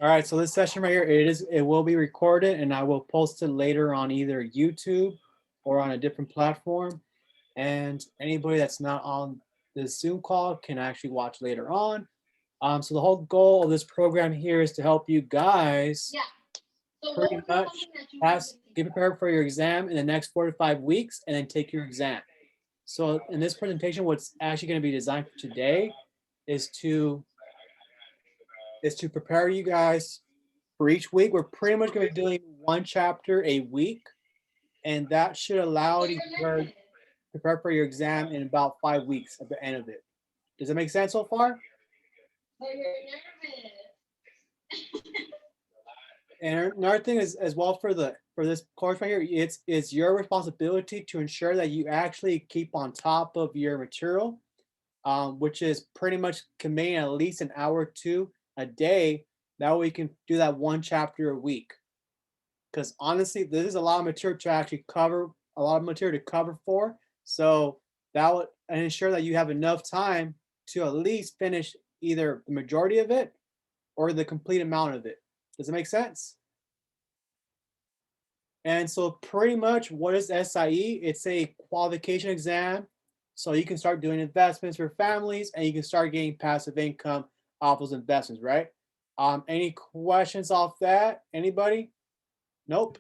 All right, so this session right here, it will be recorded and I will post it later on either YouTube or on a different platform. And anybody that's not on this Zoom call can actually watch later on. So the whole goal of this program here is to help you guys pretty much get prepared for your exam in the next 4 to 5 weeks and then take your exam. So in this presentation, what's actually going to be designed for today is to prepare you guys for each week. We're pretty much going to be doing one chapter a week, and that should allow you to prepare for your exam in about 5 weeks at the end of it. Does that make sense so far? And another thing is as well for this course right here, it's your responsibility to ensure that you actually keep on top of your material, which is pretty much committing at least an hour or two a day. That way we can do that one chapter a week. Because honestly, this is a lot of material to actually cover, a lot of material to cover for. So that would ensure that you have enough time to at least finish either the majority of it or the complete amount of it. Does it make sense? And so pretty much what is SIE? It's a qualification exam. So you can start doing investments for families and you can start getting passive income off those investments, right? Any questions off that? Anybody? Nope.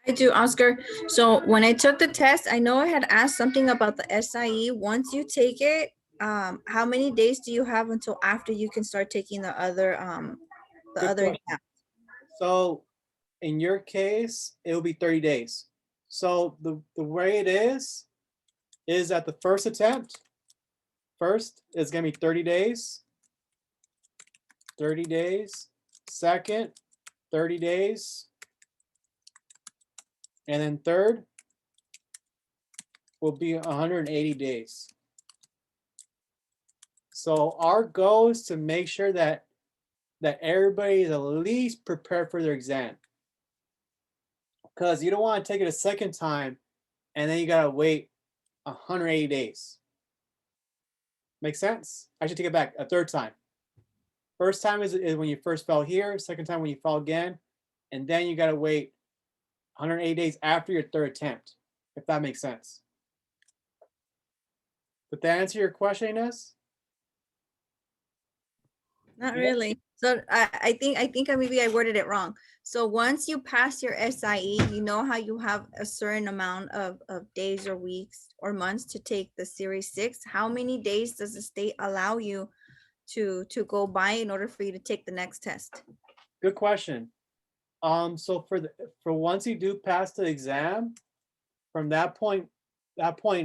I do, Oscar. So when I took the test, I know I had asked something about the SIE. Once you take it, how many days do you have until after you can start taking the other exam? So in your case, it will be 30 days. So the way it is at the first attempt, it's gonna be 30 days. 30 days. Second, 30 days. And then third will be 180 days. So our goal is to make sure that everybody is at least prepared for their exam. Because you don't want to take it a second time and then you gotta wait 180 days. Make sense? I should take it back a third time. First time is when you first fell here, second time when you fall again, and then you gotta wait 180 days after your third attempt, if that makes sense. Did that answer your question, Inez? Not really. So I think maybe I worded it wrong. So once you pass your SIE, you know how you have a certain amount of days or weeks or months to take the Series 6. How many days does the state allow you to go by in order for you to take the next test? Good question. So for once you do pass the exam, from that point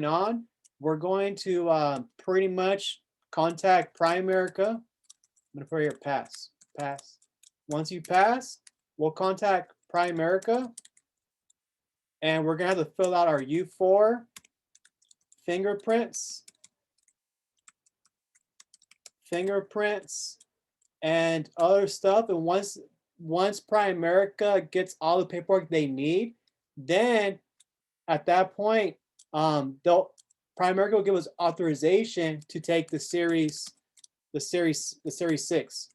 on, we're going to pretty much contact Primerica. I'm gonna put here pass. Once you pass, we'll contact Primerica, and we're gonna have to fill out our U4 fingerprints, and other stuff. And once Primerica gets all the paperwork they need, then at that point, Primerica will give us authorization to take the series 6.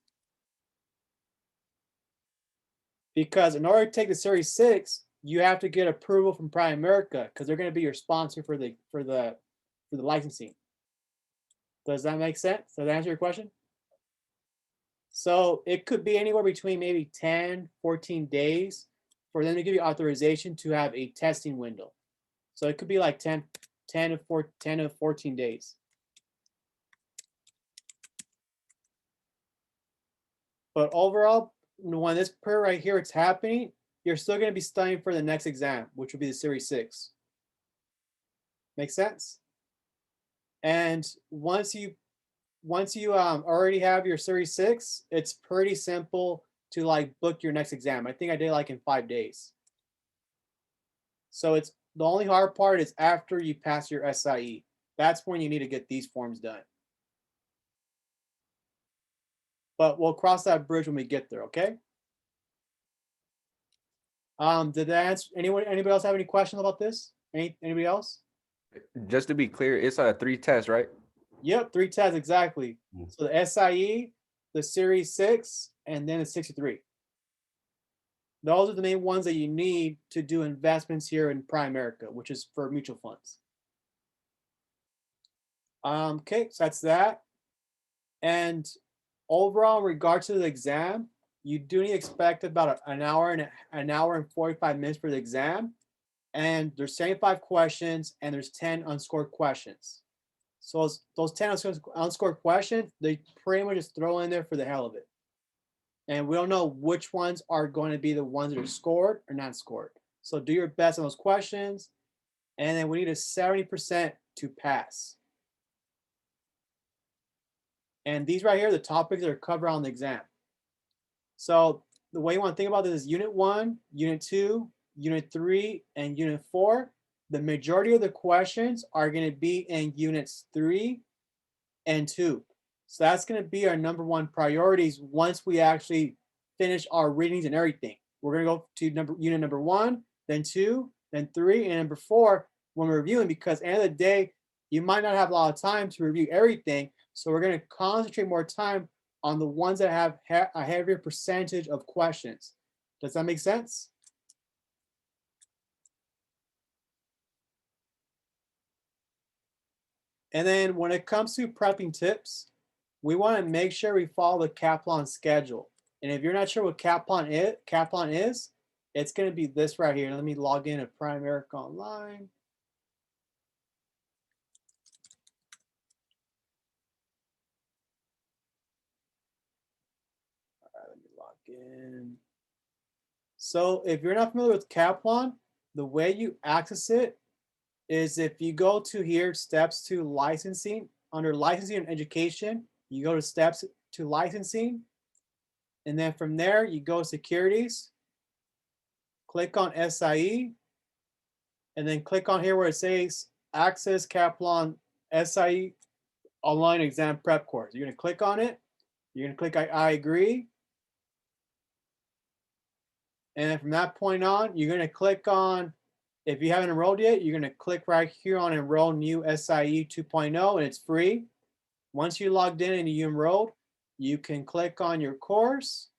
Because in order to take the Series 6, you have to get approval from Primerica because they're going to be your sponsor for the licensing. Does that make sense? Does that answer your question? So it could be anywhere between maybe 10, 14 days for them to give you authorization to have a testing window. So it could be like 10 to 14 days. But overall, when this prayer right here it's happening, you're still going to be studying for the next exam, which will be the Series 6. Make sense? And once you already have your Series 6, it's pretty simple to like book your next exam. I think I did like in 5 days. So it's the only hard part is after you pass your SIE. That's when you need to get these forms done. But we'll cross that bridge when we get there, okay? Did that answer? Anybody else have any questions about this? Anybody else? Just to be clear, it's 3 tests, right? Yep, 3 tests exactly. Mm. So the SIE, the Series 6, and then the 63. Those are the main ones that you need to do investments here in Primerica, which is for mutual funds. Okay, so that's that. And overall, in regard to the exam, you do need to expect about an hour and 45 minutes for the exam. And there's 75 questions and there's 10 unscored questions. So those 10 unscored questions, they pretty much just throw in there for the hell of it. And we don't know which ones are going to be the ones that are scored or not scored. So do your best on those questions. And then we need a 70% to pass. And these right here are the topics that are covered on the exam. So the way you want to think about this is Unit 1, Unit 2, Unit 3, and Unit 4. The majority of the questions are going to be in Units 3 and 2. So that's going to be our number one priorities once we actually finish our readings and everything. We're going to go to unit number 1, then 2, then 3, and number 4 when we're reviewing, because at the end of the day, you might not have a lot of time to review everything. So we're going to concentrate more time on the ones that have a heavier percentage of questions. Does that make sense? And then when it comes to prepping tips, we want to make sure we follow the Kaplan schedule. And if you're not sure what Kaplan is, it's going to be this right here. Let me log in at Primerica Online. All right, let me log in. So if you're not familiar with Kaplan, the way you access it is if you go to here, steps to licensing, under licensing and education, you go to steps to licensing. And then from there, you go securities, click on SIE, and then click on here where it says Access Kaplan SIE Online Exam Prep Course. You're going to click on it. You're going to click I agree. And then from that point on, you're going to click on, if you haven't enrolled yet, you're going to click right here on Enroll New SIE 2.0, and it's free. Once you logged in and you enrolled, you can click on your course.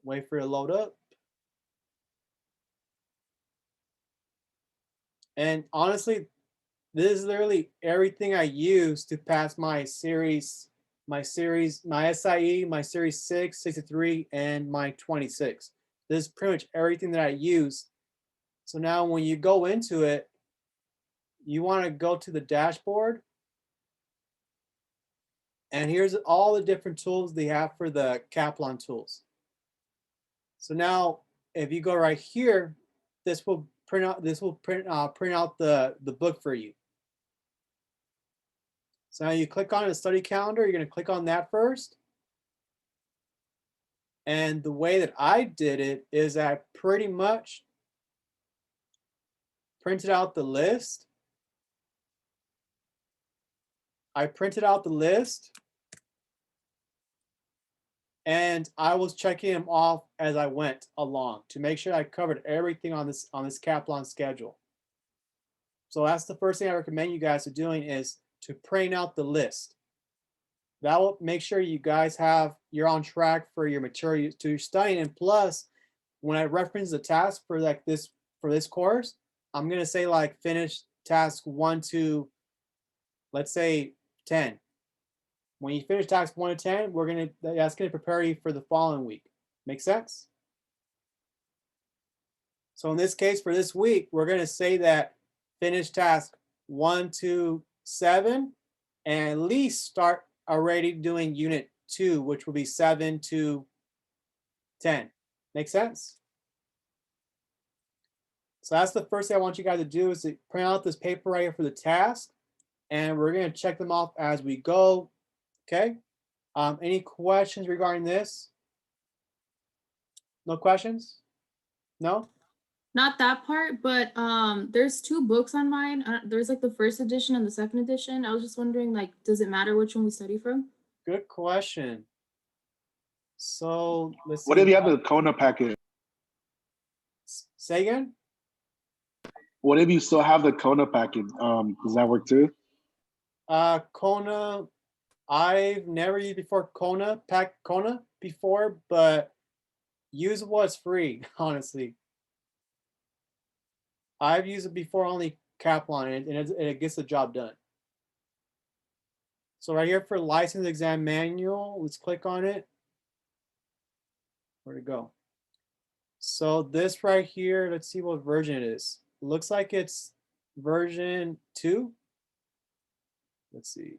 Wait for it to load up. And honestly, this is literally everything I use to pass my series, my SIE, my series 6, 63, and my 26. This is pretty much everything that I use. So now when you go into it, you want to go to the dashboard. And here's all the different tools they have for the Kaplan tools. So now if you go right here, this will print out the book for you. So now you click on the study calendar, you're going to click on that first. And the way that I did it is I pretty much printed out the list. And I was checking them off as I went along to make sure I covered everything on this Kaplan schedule. So that's the first thing I recommend you guys are doing, is to print out the list. That will make sure you guys you're on track for your material to your studying. And plus, when I reference the task for this course, I'm gonna say like finish task 1 to, let's say, 10. When you finish task 1 to 10, that's gonna prepare you for the following week. Make sense? So in this case, for this week, we're gonna say that finish task 1 to 7, and at least start already doing unit 2, which will be 7 to 10. Make sense? So that's the first thing I want you guys to do, is to print out this paper right here for the task, and we're going to check them off as we go. Okay. Any questions regarding this? No questions? No? Not that part, but there's 2 books on mine. There's like the first edition and the second edition. I was just wondering, like, does it matter which one we study from? Good question. So let's see. What if you have the Kona packet? Say again? What if you still have the Kona packet? Does that work too? Kona, I've never used before Kona, Kona before, but use what's free, honestly. I've used it before, only Kaplan, and it gets the job done. So right here for license exam manual, let's click on it. Where'd it go? So this right here, let's see what version it is. Looks like it's version 2. Let's see.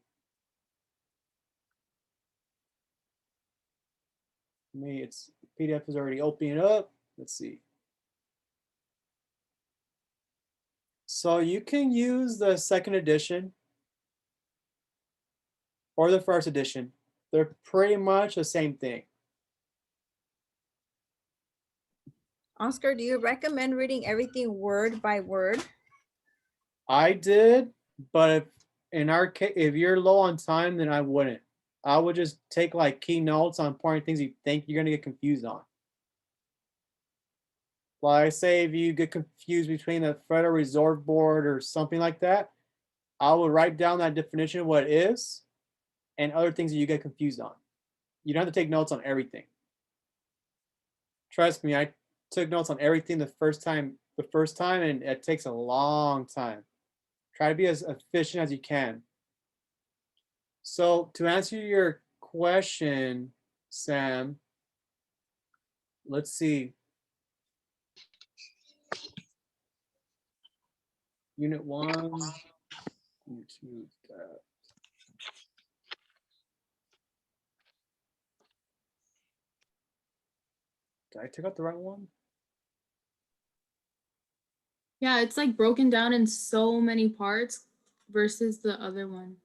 Me, it's PDF is already opening up. Let's see. So you can use the second edition or the first edition. They're pretty much the same thing. Oscar, do you recommend reading everything word by word? I did, but if in our case, if you're low on time, then I wouldn't. I would just take like key notes on important things you think you're gonna get confused on. Like I say, if you get confused between the Federal Reserve Board or something like that, I would write down that definition of what it is and other things that you get confused on. You don't have to take notes on everything. Trust me, I took notes on everything the first time, and it takes a long time. Try to be as efficient as you can. So to answer your question, Sam, let's see. Unit 1, Unit 2, did I take out the right one? Yeah, it's like broken down in so many parts versus the other one.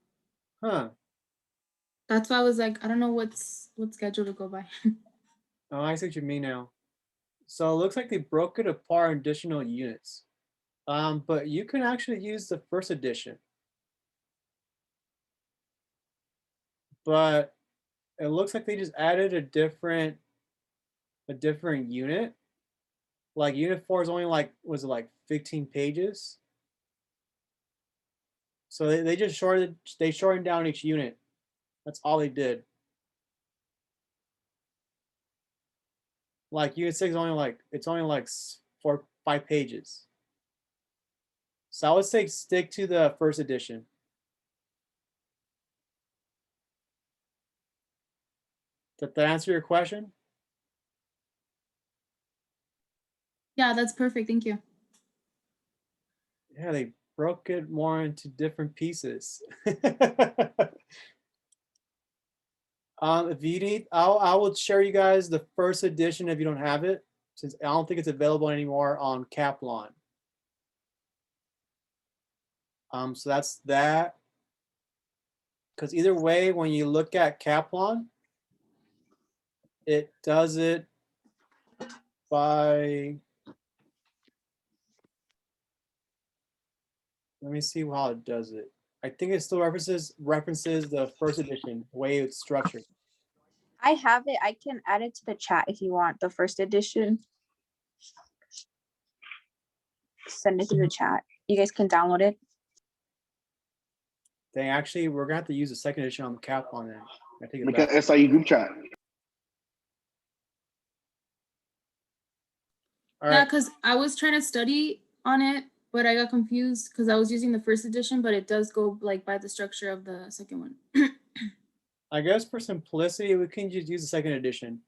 Huh. That's why I was like, I don't know what schedule to go by. Oh, I see what you mean now. So it looks like they broke it apart in additional units. But you can actually use the first edition. But it looks like they just added a different unit. Like unit 4 is only like, was it like 15 pages? So they just shortened down each unit. That's all they did. Like unit 6 is only like, it's only like 5 pages. So I would say stick to the first edition. Did that answer your question? Yeah, that's perfect. Thank you. Yeah, they broke it more into different pieces. If you need, I will share you guys the first edition if you don't have it, since I don't think it's available anymore on Kaplan. So that's that. Because either way, when you look at Kaplan, it does it by, let me see how it does it. I think it still references the first edition, the way it's structured. I have it. I can add it to the chat if you want the first edition. Send it to the chat. You guys can download it. They actually, we're gonna have to use the second edition on the Kaplan then. I take it Make back. an SIE group chat. All Yeah, right. because I was trying to study on it, but I got confused because I was using the first edition, but it does go like by the structure of the second one. I guess for simplicity, we can just use the second edition.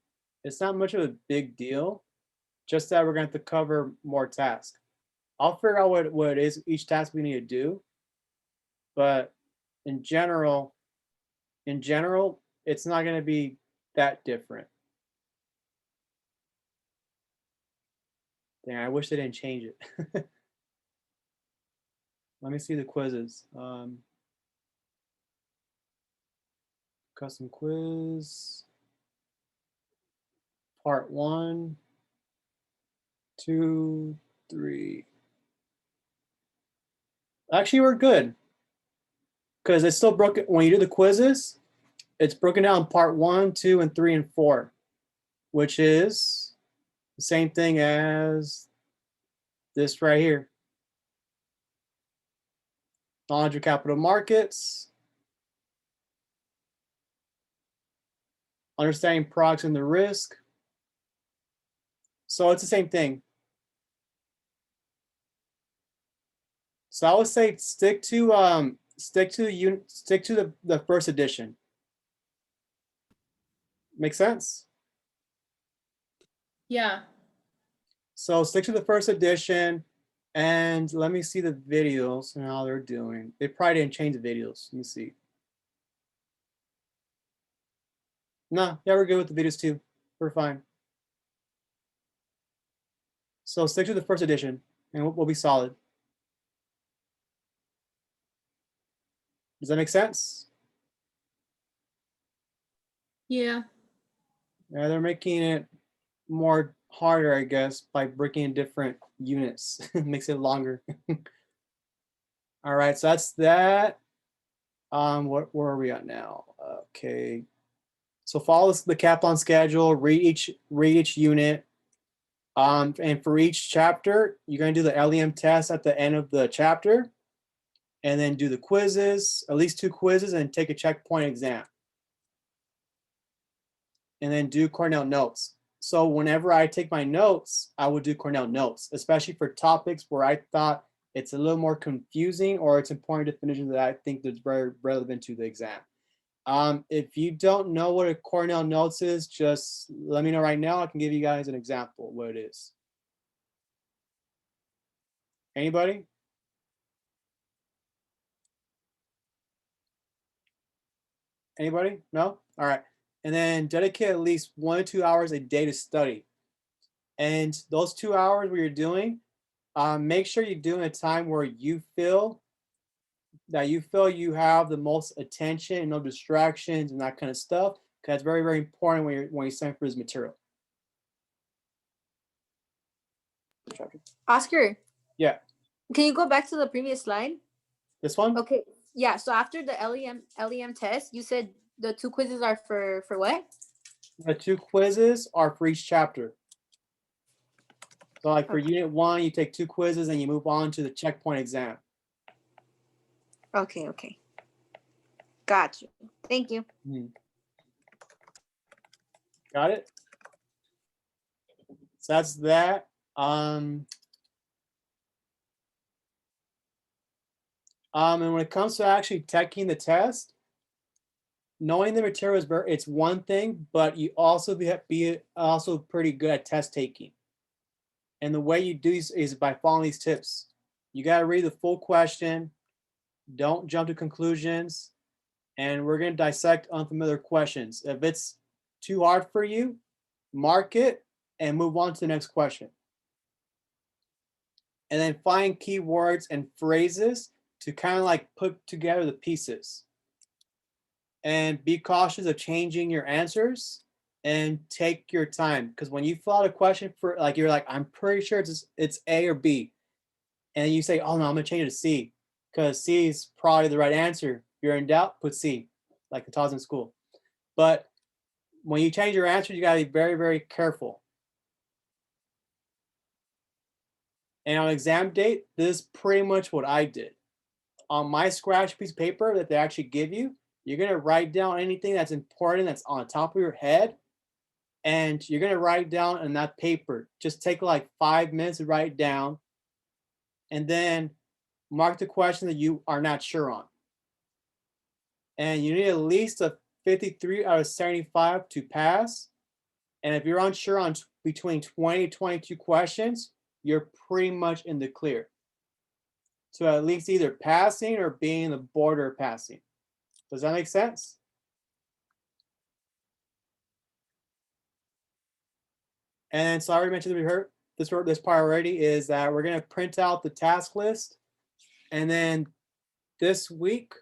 It's not much of a big deal, just that we're going to have to cover more tasks. I'll figure out what it is each task we need to do. But in general, it's not going to be that different. Dang, I wish they didn't change it. Let me see the quizzes. Custom quiz. Part 1, 2, 3. Actually, we're good. Because it's still broken, when you do the quizzes, it's broken down part 1, 2, and 3, and 4, which is the same thing as this right here. knowledge of capital markets, understanding products and the risk. So it's the same thing. So I would say stick to the first edition. Make sense? Yeah. So stick to the first edition, and let me see the videos and how they're doing. They probably didn't change the videos. Let me see. No, yeah, we're good with the videos too. We're fine. So stick to the first edition, and we'll be solid. Does that make sense? Yeah. Yeah, they're making it more harder, I guess, by breaking in different units. Makes it longer. All right, so that's that. Where are we at now? Okay. So follow the Kaplan schedule, read each unit. And for each chapter, you're gonna do the LEM test at the end of the chapter, and then do the quizzes, at least 2 quizzes, and take a checkpoint exam. And then do Cornell notes. So whenever I take my notes, I would do Cornell notes, especially for topics where I thought it's a little more confusing or it's important definitions that I think that's very relevant to the exam. If you don't know what a Cornell notes is, just let me know right now. I can give you guys an example of what it is. Anybody? Anybody? No? All right. And then dedicate at least 1 to 2 hours a day to study. And those 2 hours where you're doing, make sure you're doing a time where you feel you have the most attention and no distractions and that kind of stuff. Because that's very, very important when you're studying for this material. Oscar, Yeah. can you go back to the previous slide? This one? Okay. Yeah. So after the LEM test, you said the 2 quizzes are for what? The 2 quizzes are for each chapter. So like for Okay. unit 1, you take 2 quizzes and you move on to the checkpoint exam. Okay. Okay. Got you. Thank you. Got it? So that's that. And when it comes to actually taking the test, knowing the material it's one thing, but you also be also pretty good at test taking. And the way you do is by following these tips. You got to read the full question. Don't jump to conclusions. And we're going to dissect unfamiliar questions. If it's too hard for you, mark it and move on to the next question. And then find keywords and phrases to kind of like put together the pieces. And be cautious of changing your answers and take your time. Because when you fill out a question for like, you're like, I'm pretty sure it's A or B. And you say, oh no, I'm gonna change it to C because C is probably the right answer. If you're in doubt, put C, like the taught in school. But when you change your answer, you gotta be very, very careful. And on exam date, this is pretty much what I did. On my scratch piece of paper that they actually give you, you're gonna write down anything that's important that's on top of your head, and you're gonna write down on that paper. Just take like 5 minutes to write it down, and then mark the question that you are not sure on. And you need at least a 53 out of 75 to pass. And if you're unsure on between 20 to 22 questions, you're pretty much in the clear. So at least either passing or being in the border of passing. Does that make sense? And so I already mentioned this part already is that we're going to print out the task list. And then this week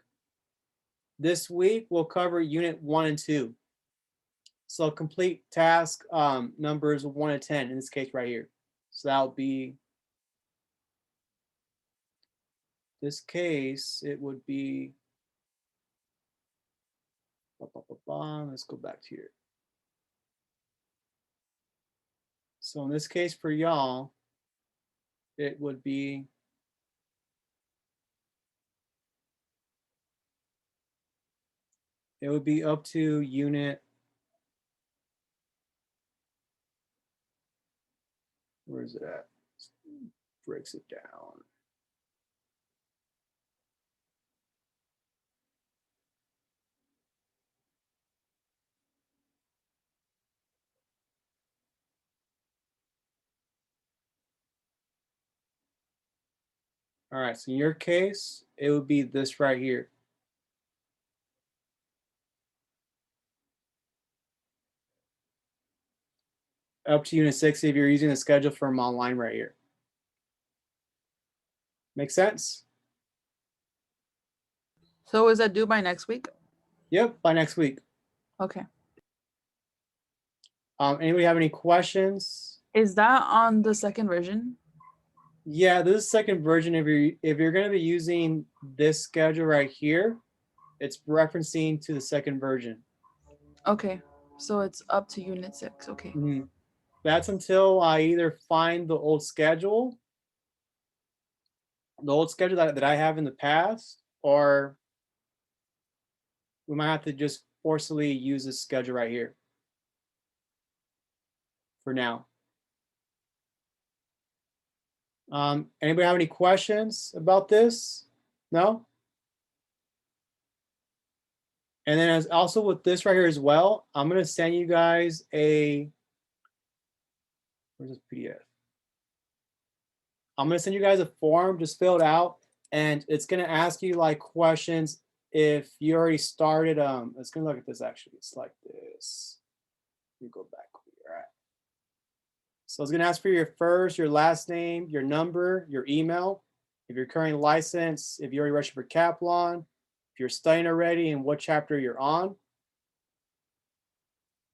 we'll cover unit 1 and 2. So complete task numbers 1 to 10 in this case right here. So that'll be this case, it would be let's go back to here. So in this case for y'all, it would be It would be up to unit. Where is it at? Breaks it down. All right, so in your case, it would be this right here. Up to unit 6 if you're using the schedule from online right here. Make sense? So is that due by next week? Yep, by next week. Okay. Anybody have any questions? Is that on the second version? Yeah, this is second version. If you're going to be using this schedule right here, it's referencing to the second version. Okay. So it's up to unit 6. Okay. Mhm. That's until I either find the old schedule that I have in the past, or we might have to just forcibly use this schedule right here for now. Anybody have any questions about this? No? And then as also with this right here as well, I'm gonna send you guys where's this PDF? I'm gonna send you guys a form, just fill it out, and it's gonna ask you like questions if you already started. Let's go look at this actually. It's like this. Let me go back here. All right. So it's gonna ask for your first, your last name, your number, your email, if you're currently licensed, if you already registered for Kaplan, if you're studying already, and what chapter you're on.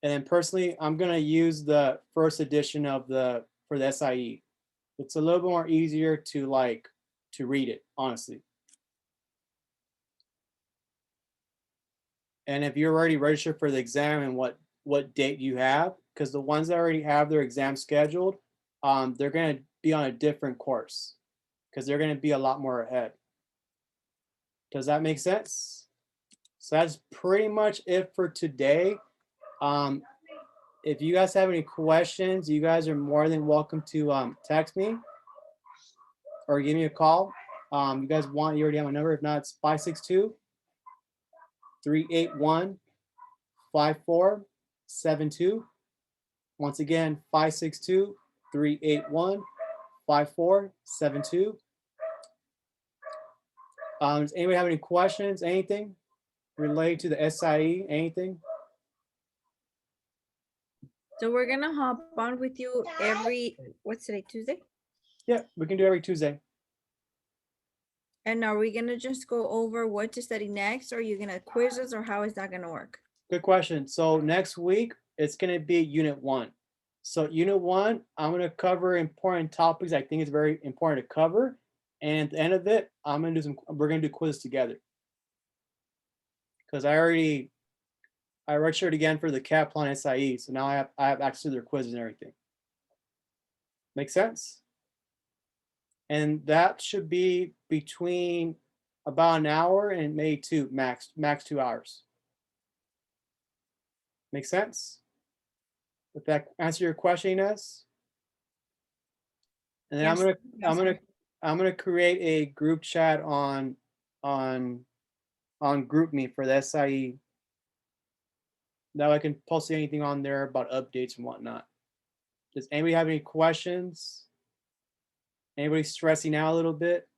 And then personally, I'm gonna use the first edition of for the SIE. It's a little bit more easier to read it, honestly. And if you're already registered for the exam and what date you have, because the ones that already have their exam scheduled, they're gonna be on a different course because they're gonna be a lot more ahead. Does that make sense? So that's pretty much it for today. If you guys have any questions, you guys are more than welcome to text me or give me a call. You guys want, you already have my number. If not, it's 562-381-5472. Once again, 562-381-5472. Does anybody have any questions, anything related to the SIE, anything? So we're gonna hop on with you what's today, Tuesday? Yeah, we can do every Tuesday. And are we gonna just go over what to study next, or are you gonna quiz us, or how is that gonna work? Good question. So next week, it's gonna be Unit 1. So Unit 1, I'm gonna cover important topics I think it's very important to cover. And at the end of it, we're gonna do quizzes together. Because I registered again for the Kaplan SIE, so now I have access to their quizzes and everything. Make sense? And that should be between about an hour and maybe max 2 hours. Make sense? Would that answer your question, Inez? And then Yes, I'm gonna create a group chat on GroupMe for the SIE. Now I can post anything on there about updates and whatnot. Does anybody have any questions? Anybody stressing out a little bit?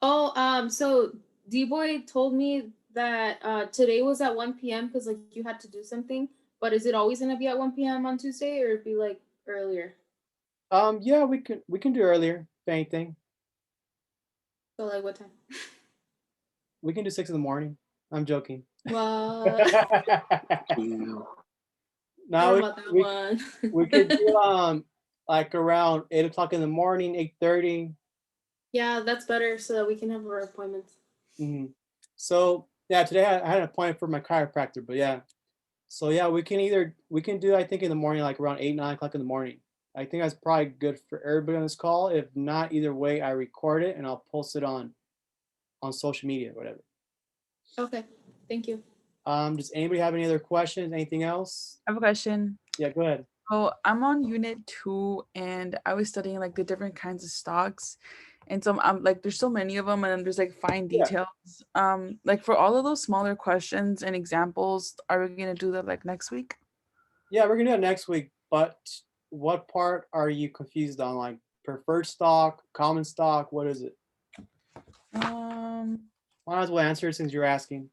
Oh, so D-Boy told me that today was at 1 p.m. because like you had to do something. But is it always gonna be at 1 p.m. on Tuesday, or be like earlier? Yeah, we can do earlier, if anything. So like what time? We can do 6 in the morning. I'm joking. Well, No, about that one. we could do like around 8 o'clock in the morning, 8:30. Yeah, that's better so that we can have our appointments. So yeah, today I had an appointment for my chiropractor, but yeah. So yeah, we can do I think in the morning, like around 8, 9 o'clock in the morning. I think that's probably good for everybody on this call. If not, either way, I record it and I'll post it on social media, whatever. Okay, thank you. Does anybody have any other questions? Anything else? I have a question. Yeah, go ahead. So I'm on unit 2 and I was studying like the different kinds of stocks. And so I'm like there's so many of them and then there's like fine Yeah. details. Like for all of those smaller questions and examples, are we gonna do that like next week? Yeah, we're gonna do it next week, but what part are you confused on? Like preferred stock, common stock, what is it? Um Might as well answer it since you're asking.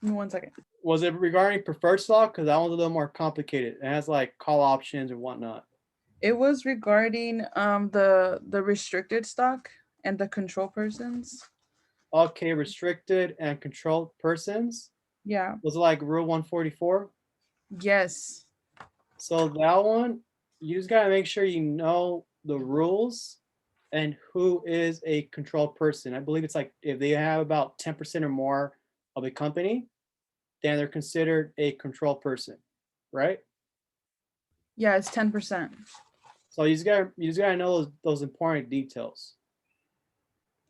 Give me 1 second. Was it regarding preferred stock? Because that one's a little more complicated. It has like call options and whatnot. It was regarding the restricted stock and the control persons. Okay, restricted and controlled persons. Yeah. Was it like Rule 144? Yes. So that one, you just gotta make sure you know the rules and who is a controlled person. I believe it's like if they have about 10% or more of a company, then they're considered a controlled person, right? Yeah, it's 10%. So you just gotta know those important details.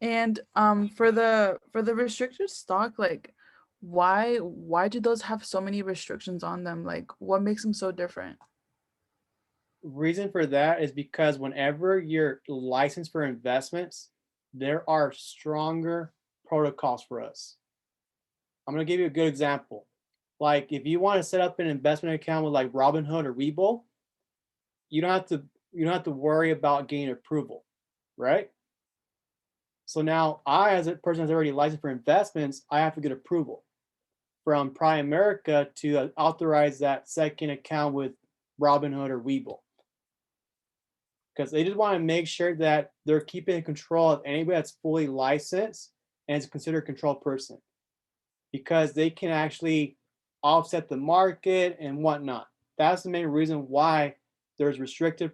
And for the restricted stock, like why do those have so many restrictions on them? Like what makes them so different? Reason for that is because whenever you're licensed for investments, there are stronger protocols for us. I'm gonna give you a good example. Like if you want to set up an investment account with like Robinhood or Webull, you don't have to worry about getting approval, right? So now I, as a person that's already licensed for investments, I have to get approval from Primerica to authorize that second account with Robinhood or Webull. Because they just want to make sure that they're keeping control of anybody that's fully licensed and is considered a controlled person. Because they can actually offset the market and whatnot. That's the main reason why there's restricted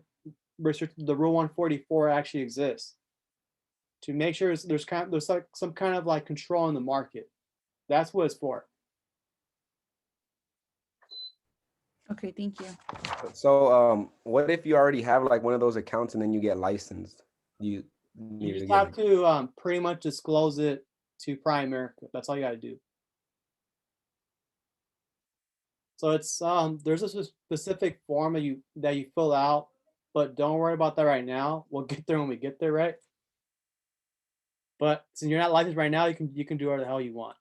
the Rule 144 actually exists. To make sure there's like some kind of like control in the market. That's what it's for. Okay, thank you. So, what if you already have like one of those accounts and then you get licensed? You You need to just get have like, to pretty much disclose it to Primerica. That's all you got to do. So it's there's a specific form that you fill out, but don't worry about that right now. We'll get there when we get there, right? But since you're not licensed right now, you can do whatever the hell you want.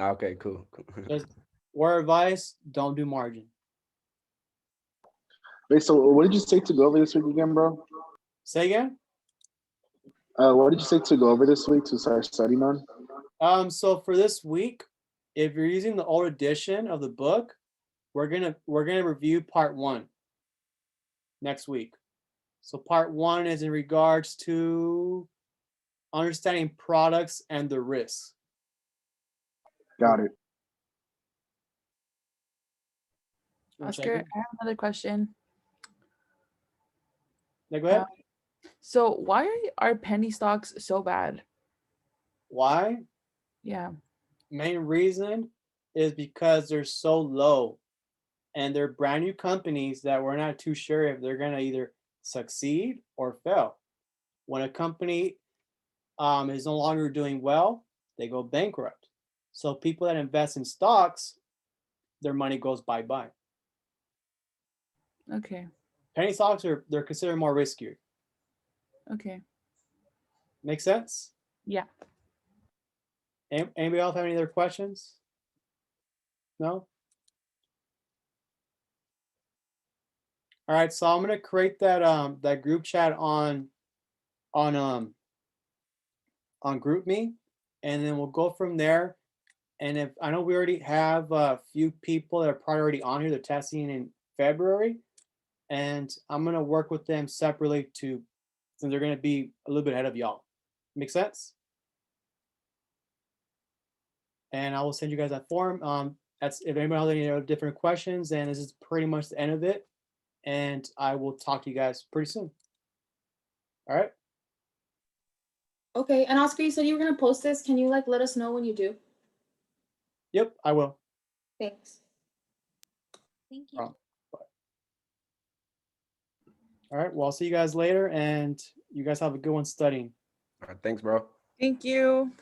okay, cool. Just word advice: don't do margin. Wait, so what did you say to go over this week again, bro? Say again. What did you say to go over this week to start studying on? So for this week, if you're using the old edition of the book, we're gonna review part 1 next week. So part 1 is in regards to understanding products and the risks. Got it. Oscar, I have another question. Yeah, go ahead. So why are penny stocks so bad? Why? Yeah. Main reason is because they're so low and they're brand new companies that we're not too sure if they're gonna either succeed or fail. When a company is no longer doing well, they go bankrupt. So people that invest in stocks, their money goes bye-bye. Okay. Penny stocks they're considered more riskier. Okay. Make sense? Yeah. Anybody else have any other questions? No? All right, so I'm gonna create that group chat on GroupMe, and then we'll go from there. And if I know we already have a few people that are probably already on here, they're testing in February, and I'm gonna work with them separately since they're gonna be a little bit ahead of y'all. Make sense? And I will send you guys that form. That's if anybody has any other different questions, and this is pretty much the end of it. And I will talk to you guys pretty soon. All right. Okay, and Oscar, you said you were gonna post this. Can you like let us know when you do? Yep, I will. Thanks. Thank you. All right. Well, I'll see you guys later, and You guys have a good one studying. All right, thanks, bro. Thank you.